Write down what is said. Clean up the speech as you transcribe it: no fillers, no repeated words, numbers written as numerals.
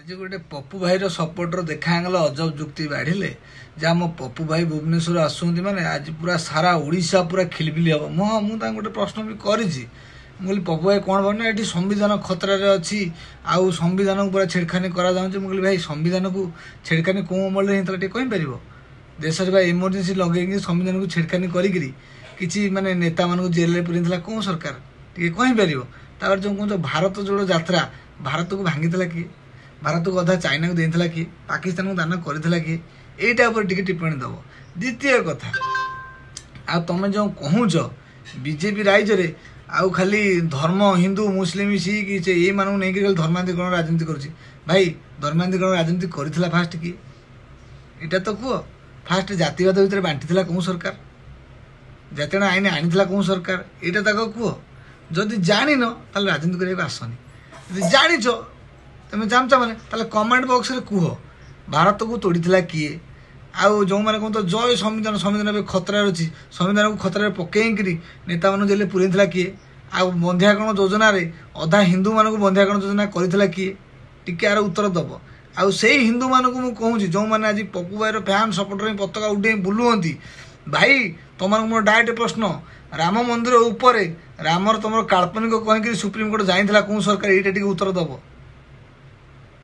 आज गोटे पप्पू भाई सपोर्टर देखागला अजब जुक्ति बाढ़िले जे आम पप्पू भाई भुवनेश्वर आसुँच मैंने आज पूरा सारा ओडिशा पूरा खिलबिली हम मुझे गोटे प्रश्न भी करी पप्पू भाई कौन भावना ये संविधान खतरार अच्छी आउ संविधान को पूरा छेड़खानी करा मुझे भाई संविधान को छेड़खानी कौ अमल होता कहीपर देश में इमरजेंसी लगे संविधान को छेड़खानी करी माने नेता मान जेल पूरी कौन सरकार टे कहीपर जो कह भारत जोड़ यात्रा भारत को भांगी किए भारत को अधा चाइना को देता किए पाकिस्तान को दान करता किए यहीटा टिप्पणी दब द्वितीय कथा आ तुम जो कहूच बीजेपी राज्य आउ खाली धर्म हिंदू मुस्लिम सिख ये मानू नहीं खाली धर्मांतरीकरण राजनीति करुच्ची भाई धर्मांतरीकरण राजनीति करथिला फास्ट किए यहाँ तो कह फास्ट जातिवाद भितर बांटी कौन सरकार जातिगण आईन आनी कौन सरकार यहाँ तक कह जदि जान राजनीति करने आसनी जाच तुम जानच मैंने कमेंट बॉक्स रे कह भारत को तोड़ी किए आउ जो मैंने कहते जय संविधान संविधान खतरा अच्छी संविधान को खतरा पकईकि नेता मान जेल पूरी किए आउ बंध्याकरण योजना रे अधा हिंदू मान बंध्याकरण योजना करथिला किए टिके यार उत्तर दब आउ से हिंदू मान को कहूँ जो मैंने आज पप्पू भाई फैन सपोर्टर पताका उठे बुलुंती भाई तुम मोर डायरेक्ट प्रश्न राम मंदिर उपर रामर तुम काल्पनिक कहीकि सुप्रीमकोर्ट जाइला कौन सरकार ये उत्तर दब।